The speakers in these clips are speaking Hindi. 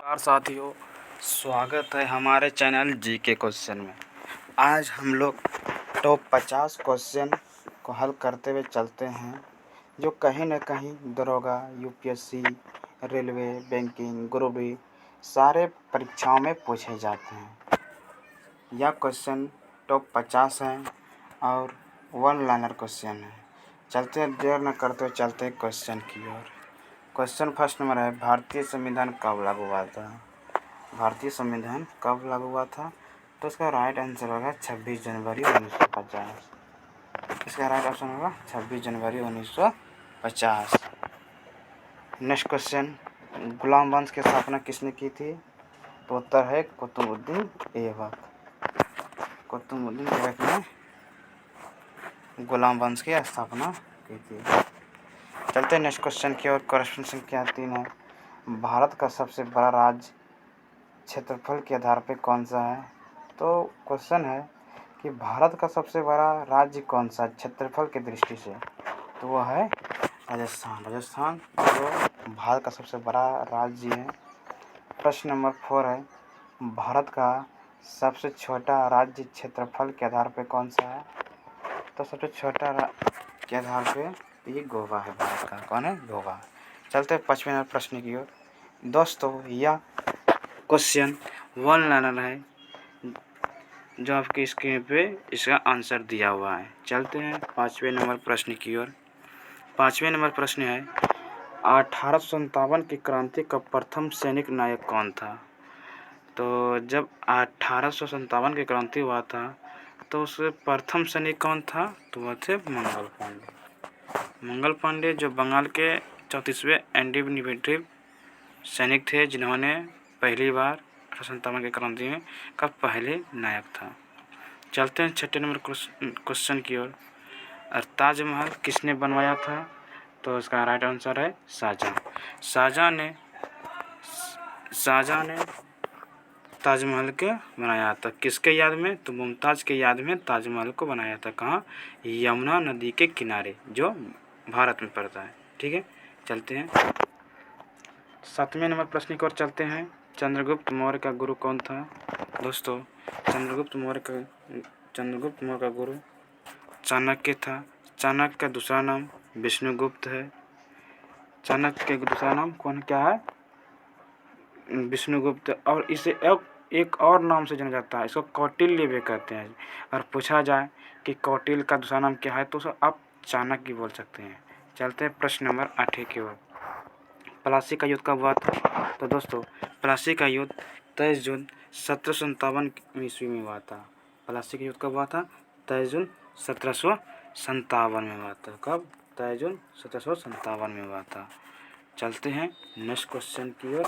नमस्कार साथियों, स्वागत है हमारे चैनल जीके क्वेश्चन में। आज हम लोग टॉप 50 क्वेश्चन को हल करते हुए चलते हैं, जो कहीं न कहीं दरोगा, UPSC, railway, banking, group D सारे परीक्षाओं में पूछे जाते हैं। यह क्वेश्चन टॉप 50 हैं और वन लाइनर क्वेश्चन है। चलते हैं, देर न करते हुए चलते हैं क्वेश्चन की ओर। क्वेश्चन फर्स्ट नंबर है, भारतीय संविधान कब लागू हुआ था? भारतीय संविधान कब लागू हुआ था? तो इसका राइट आंसर होगा 26 जनवरी 1950। इसका राइट ऑप्शन होगा 26 जनवरी 1950। नेक्स्ट क्वेश्चन, गुलाम वंश की स्थापना किसने की थी? तो उत्तर है कुतुबुद्दीन ऐबक। कुतुबुद्दीन ऐबक ने गुलाम वंश की स्थापना की थी। चलते हैं नेक्स्ट क्वेश्चन की ओर। क्वेश्चन संख्या 3 है, भारत का सबसे बड़ा राज्य क्षेत्रफल के आधार पर कौन सा है? तो क्वेश्चन है कि भारत का सबसे बड़ा राज्य कौन सा क्षेत्रफल की दृष्टि से? तो वह है राजस्थान। राजस्थान जो भारत का सबसे बड़ा राज्य है। प्रश्न नंबर 4 है, भारत का सबसे छोटा राज्य क्षेत्रफल के आधार पर कौन सा है? तो सबसे छोटा के आधार पे ये गोवा है। भारत का कौन है? गोवा। चलते हैं 5वें नंबर प्रश्न की ओर। दोस्तों, यह क्वेश्चन वन लाइनर है, जो आपकी स्क्रीन पे इसका आंसर दिया हुआ है। चलते हैं 5वें नंबर प्रश्न की ओर। 5वें नंबर प्रश्न है, 1857 की क्रांति का प्रथम सैनिक नायक कौन था? तो जब 1857 की क्रांति हुआ था तो उसके प्रथम सैनिक कौन था? तो वह थे मंगल पांडे। मंगल पांडे जो बंगाल के 34वें इन्फेंट्री सैनिक थे, जिन्होंने पहली बार 1857 की क्रांति में का पहले नायक था। चलते हैं 6ठे नंबर क्वेश्चन की ओर। ताजमहल किसने बनवाया था? तो इसका राइट आंसर है शाहजहां ने ताजमहल के बनाया था। किसके याद में? तो मुमताज़ के याद में ताजमहल को बनाया था। कहाँ? यमुना नदी के किनारे, जो भारत में पड़ता है। ठीक है, चलते हैं 7वें नंबर प्रश्न की ओर चलते हैं। चंद्रगुप्त मौर्य का गुरु कौन था? दोस्तों, चंद्रगुप्त मौर्य का गुरु चाणक्य था। चाणक्य का दूसरा नाम विष्णुगुप्त है। चाणक्य का दूसरा नाम क्या है? विष्णुगुप्त। और इसे अब एक और नाम से जाना जाता है, इसको कौटिल्य भी कहते हैं। और पूछा जाए कि कौटिल्य का दूसरा नाम क्या है, तो आप चाणक्य बोल सकते हैं। चलते हैं प्रश्न नंबर 8 की ओर। प्लासी का युद्ध कब हुआ था? तो दोस्तों, प्लासी का युद्ध 23 जून 1757 ईस्वी में हुआ था। प्लासी का युद्ध कब हुआ था? 23 जून 1757 में हुआ था। कब? 23 जून 1757 में हुआ था। चलते हैं नेक्स्ट क्वेश्चन की ओर।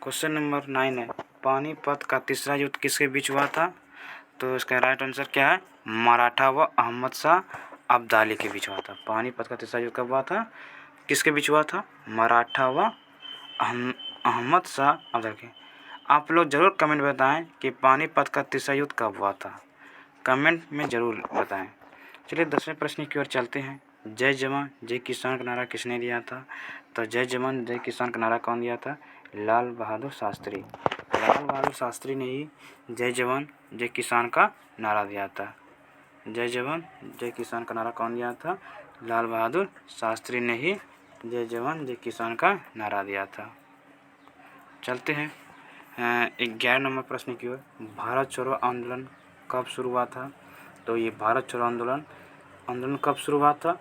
क्वेश्चन नंबर 9 है, पानीपत का तीसरा युद्ध किसके बीच हुआ था? तो इसका राइट आंसर क्या है? मराठा व अहमद शाह अब्दाली के बीच हुआ था। पानीपत का तीसरा युद्ध कब हुआ था? किसके बीच हुआ था? मराठा व अहमद शाह अब्दाली के। आप लोग ज़रूर कमेंट बताएं कि पानीपत का तीसरा युद्ध कब हुआ था। कमेंट में ज़रूर बताएं। चलिए 10वें प्रश्न की ओर चलते हैं। जय जवान जय किसान का नारा किसने दिया था? तो जय जवान जय किसान का नारा कौन दिया था? लाल बहादुर शास्त्री। लाल बहादुर शास्त्री ने ही जय जवान जय किसान का नारा दिया था। जय जवान जय किसान का नारा कौन दिया था? लाल बहादुर शास्त्री ने ही जय जवान जय किसान का नारा दिया था। चलते हैं 11 नंबर प्रश्न की ओर। भारत छोड़ो आंदोलन कब शुरू हुआ था? तो ये भारत छोड़ो आंदोलन कब शुरू हुआ था?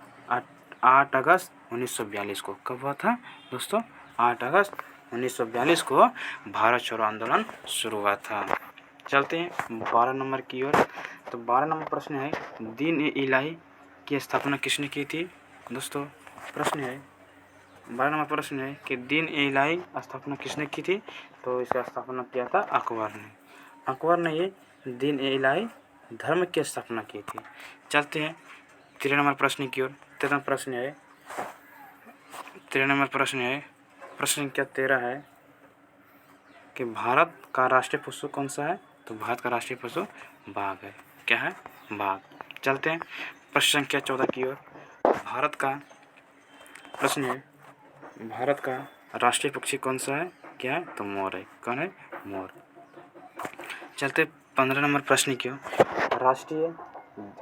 8 अगस्त 1942 को। कब हुआ था दोस्तों? 8 अगस्त 1942 को भारत छोड़ो आंदोलन शुरू हुआ था। चलते हैं 12 नंबर की ओर। तो 12 नंबर प्रश्न है, दीन-ए-इलाही की स्थापना किसने की थी? दोस्तों, प्रश्न है 12 नंबर प्रश्न है कि दीन-ए-इलाही स्थापना किसने की थी? तो इसका स्थापना किया था अकबर ने। अकबर ने ये दीन-ए-इलाही धर्म की स्थापना की थी। चलते हैं 13 नंबर प्रश्न की ओर। 13 प्रश्न है, 13 नंबर प्रश्न है, प्रश्न क्या 13 है कि भारत का राष्ट्रीय पशु कौन सा है? तो भारत का राष्ट्रीय पशु बाघ है। क्या है? बाघ। चलते हैं प्रश्न संख्या 14 की ओर। भारत का प्रश्न है, भारत का राष्ट्रीय पक्षी कौन सा है? क्या है? तो मोर है। कौन है? मोर। चलते 15 नंबर प्रश्न की ओर। राष्ट्रीय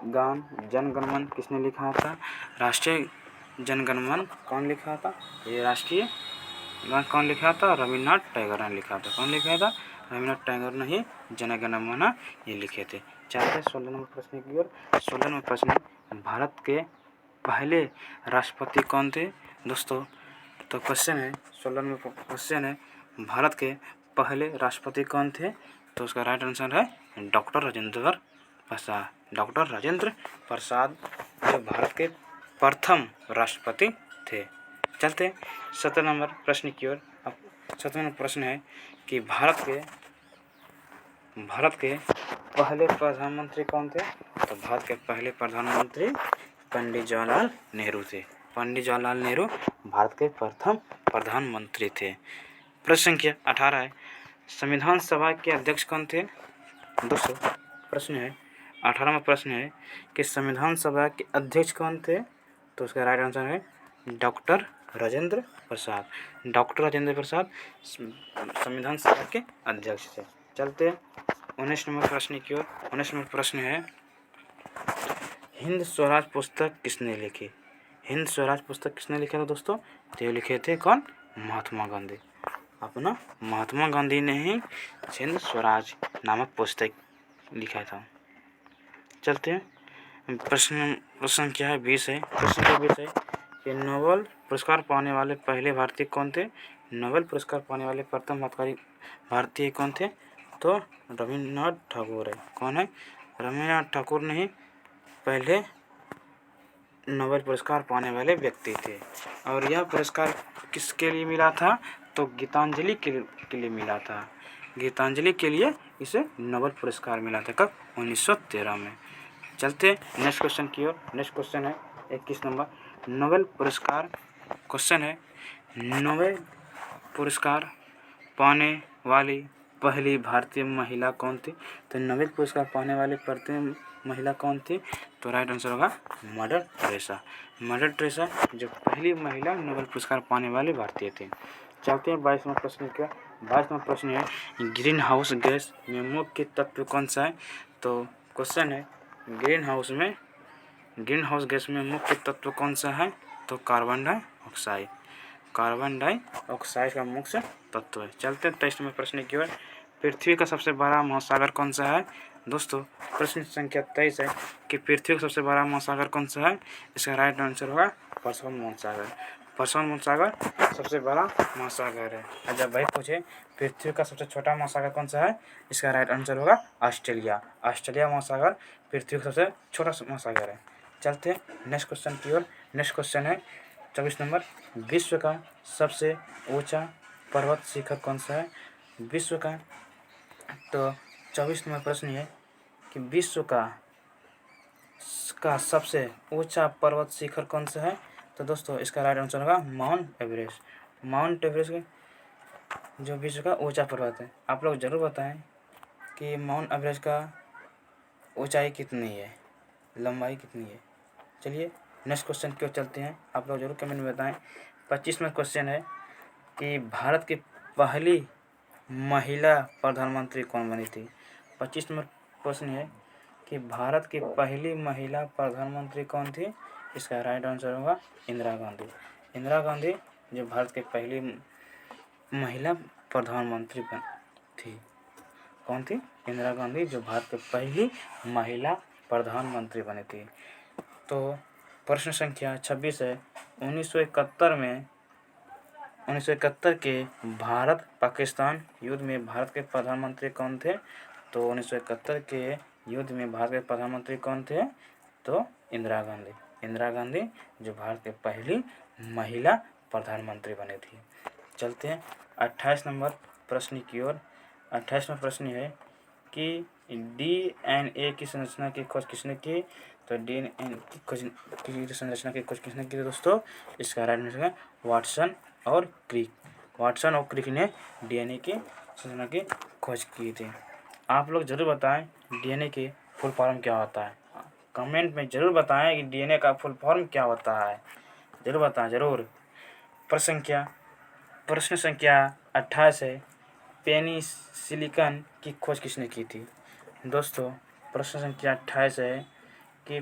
गान जनगणमन किसने लिखा था? राष्ट्रीय जनगणमन कौन लिखा था? ये राष्ट्रीय गान कौन लिखा था? रविन्द्रनाथ टैगोर ने लिखा था। कौन लिखा था? रविन्द्रनाथ टैगोर ने ही जनगणमन ये लिखे थे। चलते 16 नंबर प्रश्न की ओर। 16 नंबर प्रश्न, भारत के पहले राष्ट्रपति कौन थे? दोस्तों तो क्वेश्चन है 16 में क्वेश्चन है, भारत के पहले राष्ट्रपति कौन थे? तो उसका राइट आंसर है डॉक्टर राजेंद्र प्रसाद। डॉक्टर राजेंद्र प्रसाद जो भारत के प्रथम राष्ट्रपति थे। चलते 17 नंबर प्रश्न की ओर। अब 17 नंबर प्रश्न है कि भारत के पहले प्रधानमंत्री कौन थे? तो भारत के पहले प्रधानमंत्री पंडित जवाहरलाल नेहरू थे। पंडित जवाहरलाल नेहरू भारत के प्रथम प्रधानमंत्री थे। प्रश्न संख्या 18 है, संविधान सभा के अध्यक्ष कौन थे? दोस्तों प्रश्न है 18वां प्रश्न है कि संविधान सभा के अध्यक्ष कौन थे? तो उसका राइट आंसर है डॉक्टर राजेंद्र प्रसाद। डॉक्टर राजेंद्र प्रसाद संविधान सभा के अध्यक्ष थे। चलते 19 नंबर प्रश्न की ओर। 19 नंबर प्रश्न है, हिंद स्वराज पुस्तक किसने लिखी? हिंद स्वराज पुस्तक किसने लिखा था दोस्तों? तो ये लिखे थे कौन? महात्मा गांधी। अपना महात्मा गांधी ने ही हिंद स्वराज नामक पुस्तक लिखा था। चलते हैं प्रश्न क्या है? 20 है। प्रश्न क्या 20 है कि नोबेल पुरस्कार पाने वाले पहले भारतीय कौन थे? नोबेल पुरस्कार पाने वाले प्रथम भारतीय कौन थे? तो रविन्द्रनाथ ठाकुर है। कौन है? रविन्द्रनाथ ठाकुर ने ही पहले नोबेल पुरस्कार पाने वाले व्यक्ति थे। और यह पुरस्कार किसके लिए मिला था? तो गीतांजलि के लिए मिला था। गीतांजलि के लिए इसे नोबेल पुरस्कार मिला था। कब? 1913 में। चलते नेक्स्ट क्वेश्चन की ओर। नेक्स्ट क्वेश्चन है 21 नंबर, नोबेल पुरस्कार। क्वेश्चन है नोबेल पुरस्कार पाने वाली पहली भारतीय महिला कौन थी? तो नोबेल पुरस्कार पाने वाली प्रथम महिला कौन थी? तो राइट आंसर होगा मदर टेरेसा। मदर टेरेसा जो पहली महिला नोबेल पुरस्कार पाने वाली भारतीय थी। चलते हैं 22वां प्रश्न का। 22वां प्रश्न है ग्रीन हाउस गैस में मुख्य तत्व कौन सा है? तो क्वेश्चन है ग्रीन हाउस गैस में मुख्य तत्व कौन सा है? तो कार्बन डाइऑक्साइड। कार्बन डाइऑक्साइड का मुख्य तत्व है। चलते हैं 23 में प्रश्न की ओर। पृथ्वी का सबसे बड़ा महासागर कौन सा है? दोस्तों प्रश्न संख्या 23 है कि पृथ्वी का सबसे बड़ा महासागर कौन सा है? इसका राइट आंसर होगा प्रशांत महासागर। प्रशांत महासागर सबसे बड़ा महासागर है। और जब भाई पूछे पृथ्वी का सबसे छोटा महासागर कौन सा है? इसका राइट आंसर होगा ऑस्ट्रेलिया। ऑस्ट्रेलिया महासागर पृथ्वी का सबसे छोटा महासागर है। चलते हैं नेक्स्ट क्वेश्चन की ओर। नेक्स्ट क्वेश्चन है 24 नंबर, विश्व का सबसे ऊंचा पर्वत शिखर कौन सा है? विश्व का तो 24 नंबर प्रश्न है कि विश्व का सबसे ऊंचा पर्वत शिखर कौन सा है? तो दोस्तों इसका राइट आंसर होगा माउंट एवरेस्ट। माउंट एवरेस्ट जो विश्व का ऊंचा पर्वत है। आप लोग ज़रूर बताएं कि माउंट एवरेस्ट का ऊंचाई कितनी है, लंबाई कितनी है। चलिए नेक्स्ट क्वेश्चन की ओर चलते हैं। आप लोग जरूर कमेंट में बताएं। 25वां क्वेश्चन है कि भारत की पहली महिला प्रधानमंत्री कौन बनी थी? 25 नंबर प्रश्न है कि भारत की पहली महिला प्रधानमंत्री कौन थी? इसका राइट आंसर होगा इंदिरा गांधी। इंदिरा गांधी जो भारत की पहली महिला प्रधानमंत्री थी। कौन थी? इंदिरा गांधी जो भारत की पहली महिला प्रधानमंत्री बनी थी। तो प्रश्न संख्या 26 है 1971 के भारत पाकिस्तान युद्ध में भारत के प्रधानमंत्री कौन थे? तो 1971 के युद्ध में भारत के प्रधानमंत्री कौन थे? तो इंदिरा गांधी। इंदिरा गांधी जो भारत के पहली महिला प्रधानमंत्री बनी थी। चलते हैं 28 नंबर प्रश्न की ओर। 28वां प्रश्न है कि DNA की संरचना की खोज किसने की? तो DNA की संरचना की खोज किसने की दोस्तों? इसका राइट आंसर है वाटसन और क्रिक। वाटसन और क्रिक ने DNA की संरचना की खोज की थी। आप लोग जरूर बताएं DNA की फुल फॉर्म क्या होता है। कमेंट में जरूर बताएं कि DNA का फुल फॉर्म क्या होता है। जरूर बताएं जरूर। प्रश्न संख्या प्रश्न संख्या 28 है, पेनिसिलिन की खोज किसने की थी। दोस्तों प्रश्न संख्या 28 है कि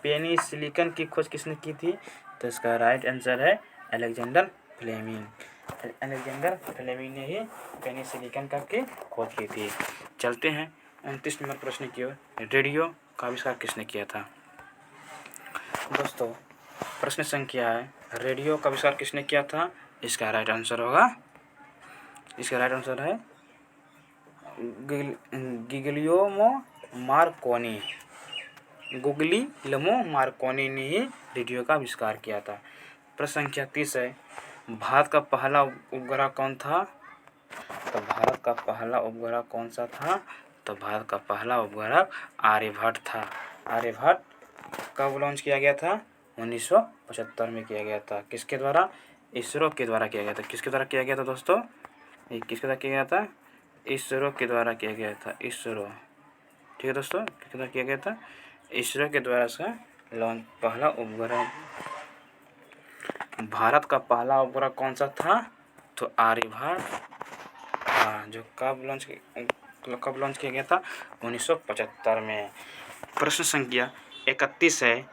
पेनिसिलिन की खोज किसने की थी। तो इसका राइट आंसर है अलेक्जेंडर फ्लेमिंग। अलेक्जेंडर फ्लेमिंग ने ही पेनिसिलिन की खोज की थी। चलते हैं 29 नंबर प्रश्न की ओर। रेडियो का आविष्कार किसने किया था। दोस्तों प्रश्न संख्या है, रेडियो का आविष्कार किसने किया था। इसका राइट आंसर है गुग्लियेमो मार्कोनी। गुग्लियेमो मार्कोनी ने ही रेडियो का आविष्कार किया था। प्रश्न संख्या 30 है, भारत का पहला उपग्रह कौन था। तो भारत का पहला उपग्रह कौन सा था। तो भारत का पहला उपग्रह आर्यभट्ट था। आर्यभट्ट कब लॉन्च किया गया था। 1975 में किया गया था। किसके द्वारा। इसरो के द्वारा किया गया था। किसके द्वारा किया गया था दोस्तों। ये किसके द्वारा किया गया था। इसरो के द्वारा किया गया था। इसरो, ठीक है दोस्तों, किसके द्वारा किया गया था। इसरो के द्वारा इसका लॉन्च पहला उपग्रह। भारत का पहला उपग्रह कौन सा था। तो आर्यभट्ट। हाँ, जो कब लॉन्च किया गया था 1975 में। प्रश्न संख्या 31 है,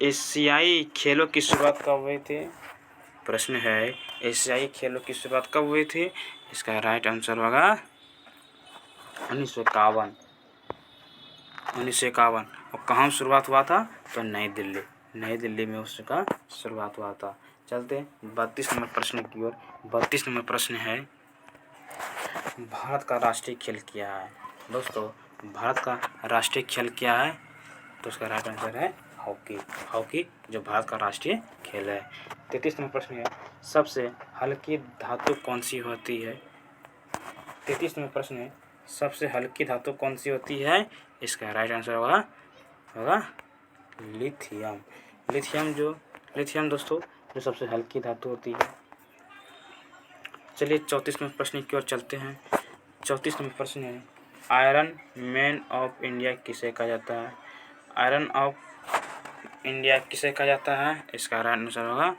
एशियाई खेलों की शुरुआत कब हुई थी। प्रश्न है, एशियाई खेलों की शुरुआत कब हुई थी। इसका राइट आंसर होगा 1951। 1951। और कहाँ शुरुआत हुआ था। तो नई दिल्ली में उसका शुरुआत हुआ था। चलते 32 नंबर प्रश्न की ओर। 32 नंबर प्रश्न है, भारत का राष्ट्रीय खेल क्या है। दोस्तों भारत का राष्ट्रीय खेल क्या है। तो उसका राइट आंसर है हॉकी, जो भारत का राष्ट्रीय खेल है। 33 नंबर प्रश्न है, सबसे हल्की धातु कौन सी होती है। 33 नंबर प्रश्न है, सबसे हल्की धातु कौन सी होती है। इसका राइट आंसर होगा लिथियम। लिथियम दोस्तों जो सबसे हल्की धातु होती है। चलिए 34 नंबर प्रश्न की ओर चलते हैं। 34 नंबर प्रश्न है, आयरन मैन ऑफ इंडिया किसे कहा जाता है। आयरन ऑफ इंडिया किसे कहा जाता है। इसका राइट आंसर होगा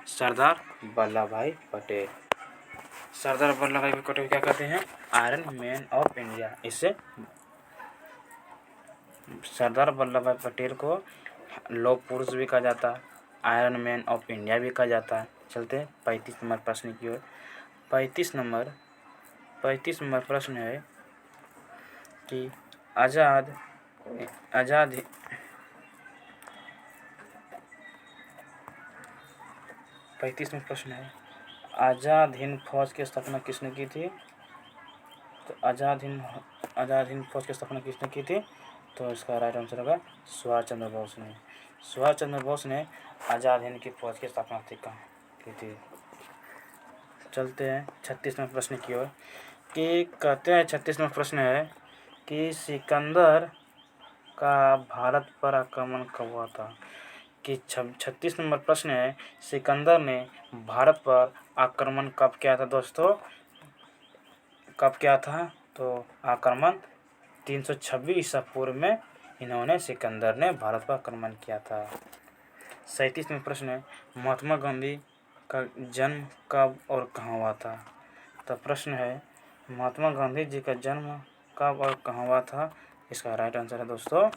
सरदार वल्लभ भाई पटेल। सरदार वल्लभ भाई पटेल क्या कहते हैं, आयरन मैन ऑफ इंडिया। इससे सरदार वल्लभ भाई पटेल को लौह पुरुष भी कहा जाता है, आयरन मैन ऑफ इंडिया भी कहा जाता है। चलते हैं 35 नंबर प्रश्न की ओर। 35 नंबर प्रश्न है कि आज़ाद 35 में प्रश्न है, आज़ाद हिंद फौज की स्थापना किसने की थी। तो आज़ाद हिंद फौज की स्थापना किसने की थी। तो इसका राइट आंसर होगा सुभाष चंद्र बोस ने। सुभाष चंद्र बोस ने आज़ाद हिंद की फौज की स्थापना की थी। चलते हैं 36 नंबर प्रश्न की ओर कि कहते हैं 36 नंबर प्रश्न है कि सिकंदर का भारत पर आक्रमण कब हुआ था। कि 36 नंबर प्रश्न है, सिकंदर ने भारत पर आक्रमण कब किया था दोस्तों। कब किया था। तो आक्रमण 326 ईसा पूर्व में इन्होंने सिकंदर ने भारत पर आक्रमण किया था। 37 में प्रश्न है, महात्मा गांधी का जन्म कब और कहाँ हुआ था। तो प्रश्न है, महात्मा गांधी जी का जन्म कब और कहाँ हुआ था। इसका राइट आंसर है दोस्तों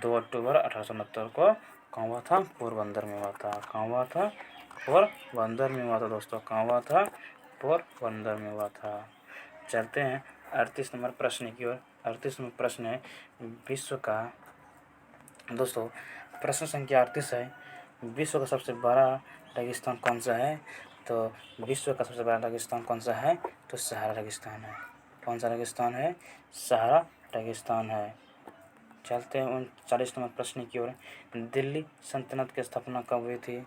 2 अक्टूबर 1869 को कहाँ हुआ था। पोरबंदर में हुआ था। कहाँ हुआ था। पोरबंदर में हुआ था दोस्तों। कहाँ हुआ था। पोरबंदर में हुआ था। चलते हैं 38 नंबर प्रश्न की ओर। 38 नंबर प्रश्न है, विश्व का दोस्तों प्रश्न संख्या 38 है, विश्व का सबसे बड़ा रेगिस्तान कौन सा है। तो विश्व का सबसे बड़ा रेगिस्तान कौन सा है। तो सहारा रेगिस्तान है। कौन सा रेगिस्तान है। सहारा रेगिस्तान है। चलते हैं 39 नंबर प्रश्न की ओर। दिल्ली सल्तनत की स्थापना कब हुई थी।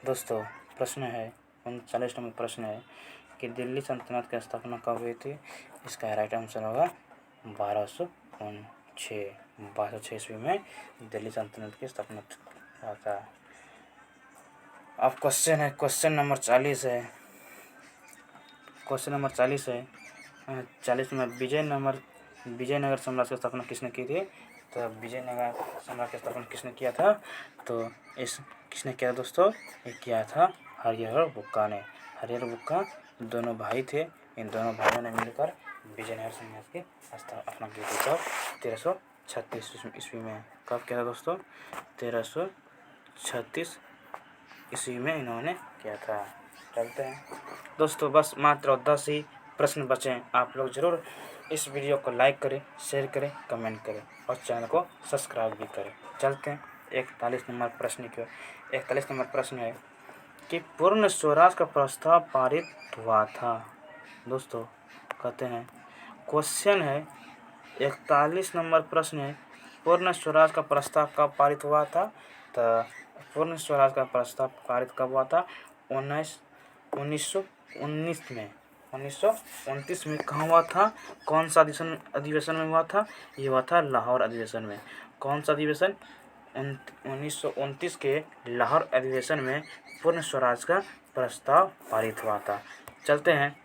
दोस्तों प्रश्न है 39 नंबर प्रश्न है कि दिल्ली सल्तनत की स्थापना कब हुई थी। इसका राइट आंसर होगा 1206 ईस्वी में दिल्ली सल्तनत की स्थापना हुआ था। अब क्वेश्चन नंबर 40 है। क्वेश्चन नंबर 40 है 40 में विजयनगर साम्राज्य की स्थापना किसने की थी। तो विजयनगर साम्राज्य की स्थापना किसने किया था? तो किसने किया दोस्तों? ये किया था हरिहर बुक्का ने। हरिहर बुक्का दोनों भाई थे। इन दोनों भाइयों ने मिलकर विजयनगर साम्राज्य की स्थापना की थी। कब? 1336 ईस्वी में। कब किया था दोस्तों? 1336 ईस्वी में इन्होंने किया था। चलते हैं दोस्तों, बस मात्र 10 ही प्रश्न बचे हैं। आप लोग ज़रूर इस वीडियो को लाइक करें, शेयर करें, कमेंट करें और चैनल को सब्सक्राइब भी करें। चलते हैं 41 नंबर प्रश्न की ओर। 41 नंबर प्रश्न है कि पूर्ण स्वराज का प्रस्ताव पारित हुआ था। दोस्तों कहते हैं क्वेश्चन है 41 नंबर प्रश्न है, पूर्ण स्वराज का प्रस्ताव कब पारित हुआ था? तो पूर्ण स्वराज का प्रस्ताव पारित कब हुआ था? 1919 में। 1929 में कहाँ हुआ था? कौन सा अधिवेशन में हुआ था? ये हुआ था लाहौर अधिवेशन में। कौन सा अधिवेशन? 1929 के लाहौर अधिवेशन में पूर्ण स्वराज का प्रस्ताव पारित हुआ था। चलते हैं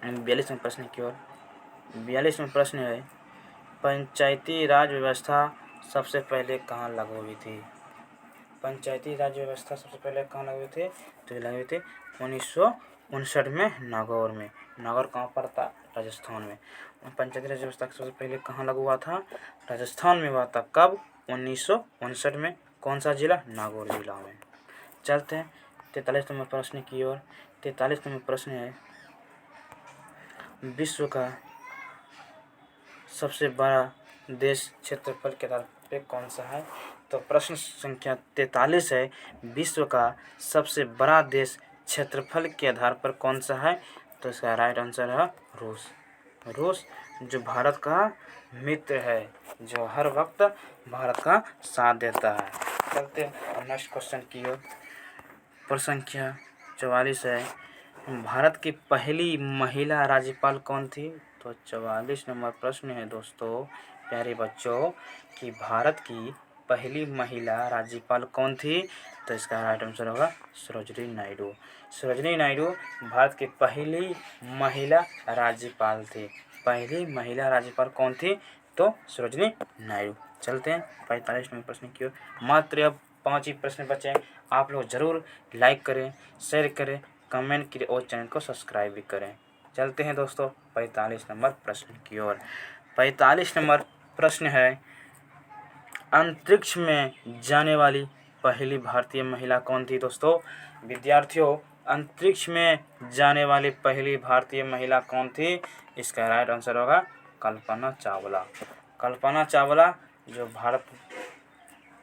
42वें प्रश्न की ओर। 42वें प्रश्न है पंचायती राज व्यवस्था सबसे पहले कहाँ लागू हुई थी? पंचायती राज व्यवस्था सबसे पहले कहाँ लागू हुई थी? तो ये लागू हुई थी 1959 में नागौर में। नागौर कहाँ पर था? राजस्थान में। पंचायती राज व्यवस्था सबसे पहले कहाँ लागू हुआ था? राजस्थान में हुआ था। कब? 1959 में। कौन सा जिला? नागौर जिला में। चलते हैं 43 नंबर प्रश्न की ओर। 43 नंबर प्रश्न है विश्व का सबसे बड़ा देश क्षेत्रफल के आधार पर कौन सा है? तो प्रश्न संख्या 43 है, विश्व का सबसे बड़ा देश क्षेत्रफल के आधार पर कौन सा है? तो इसका राइट आंसर है रूस। रूस जो भारत का मित्र है, जो हर वक्त भारत का साथ देता है। चलते हैं नेक्स्ट क्वेश्चन की ओर। प्रश्न संख्या 44 है, भारत की पहली महिला राज्यपाल कौन थी? तो 44 नंबर प्रश्न है दोस्तों प्यारे बच्चों कि भारत की पहली महिला राज्यपाल कौन थी? तो इसका राइट आंसर होगा सरोजिनी नायडू। सरोजिनी नायडू भारत की पहली महिला राज्यपाल थी। पहली महिला राज्यपाल कौन थी? तो सरोजिनी नायडू। चलते हैं 45 नंबर प्रश्न की ओर। मात्र अब 5 ही प्रश्न बचे हैं। आप लोग ज़रूर लाइक करें, शेयर करें, कमेंट करें और चैनल को सब्सक्राइब भी करें। चलते हैं दोस्तों 45 नंबर प्रश्न की ओर। 45 नंबर प्रश्न है अंतरिक्ष में जाने वाली पहली भारतीय महिला कौन थी? दोस्तों विद्यार्थियों, अंतरिक्ष में जाने वाली पहली भारतीय महिला कौन थी? इसका राइट आंसर होगा कल्पना चावला। कल्पना चावला जो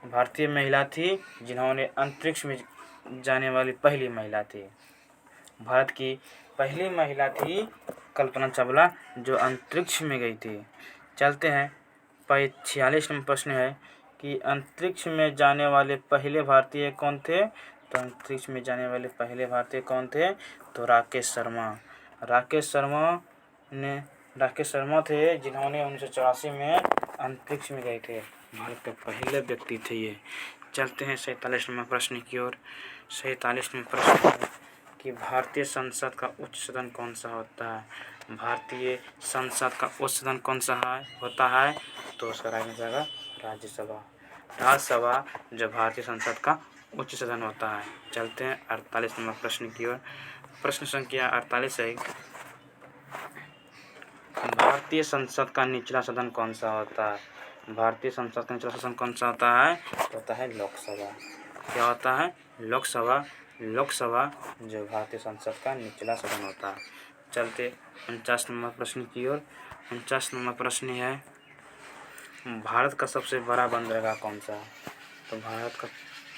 भारतीय महिला थी जिन्होंने अंतरिक्ष में जाने वाली पहली महिला थी। भारत की पहली महिला थी कल्पना चावला जो अंतरिक्ष में गई थी। चलते हैं 46 नंबर प्रश्न है कि अंतरिक्ष में जाने वाले पहले भारतीय कौन थे? तो अंतरिक्ष में जाने वाले पहले भारतीय कौन थे? तो राकेश शर्मा। राकेश शर्मा थे जिन्होंने 1984 में अंतरिक्ष में गए थे। भारत के पहले व्यक्ति थे ये। चलते हैं 47 नंबर प्रश्न की ओर। 47 नंबर प्रश्न है कि भारतीय संसद का उच्च सदन कौन सा होता है? भारतीय संसद का उच्च सदन कौन सा होता है? तो उसका राइट आंसर है राज्यसभा। राज्यसभा जो भारतीय संसद का उच्च सदन होता है। चलते हैं 48 नंबर प्रश्न की ओर। प्रश्न संख्या 48 है भारतीय संसद का निचला सदन कौन सा होता है? भारतीय संसद का निचला सदन कौन सा होता है? तो होता है लोकसभा। क्या होता है? लोकसभा। लोकसभा जो भारतीय संसद का निचला सदन होता है। चलते 49 नंबर प्रश्न की ओर। 49 नंबर प्रश्न है भारत का सबसे बड़ा बंदरगाह कौन सा है? तो भारत का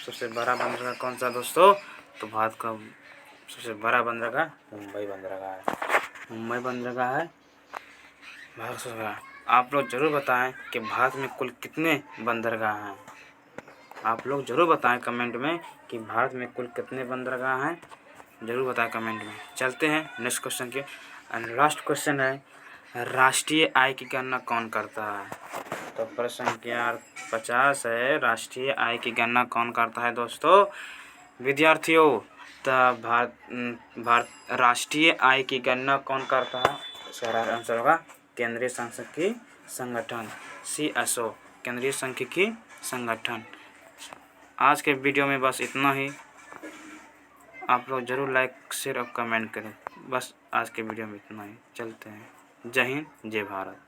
सबसे बड़ा बंदरगाह कौन सा दोस्तों? तो भारत का सबसे बड़ा बंदरगाह मुंबई बंदरगाह है। मुंबई बंदरगाह है भारत से बड़ा। आप लोग ज़रूर बताएं कि भारत में कुल कितने बंदरगाह हैं। आप लोग ज़रूर बताएं कमेंट में कि भारत में कुल कितने बंदरगाह हैं। ज़रूर बताएं कमेंट में। चलते हैं नेक्स्ट क्वेश्चन के। लास्ट क्वेश्चन है राष्ट्रीय आय की गणना कौन करता है? तो प्रश्न संख्या 50 है राष्ट्रीय आय की गणना कौन करता है दोस्तों? विद्यार्थियों भारत राष्ट्रीय आय की गणना कौन करता है? इसका आंसर होगा केंद्रीय सांख्यिकी संगठन CSO। केंद्रीय सांख्यिकी संगठन। आज के वीडियो में बस इतना ही। आप लोग ज़रूर लाइक शेयर और कमेंट करें। बस आज के वीडियो में इतना ही। चलते हैं। जय हिंद, जय भारत।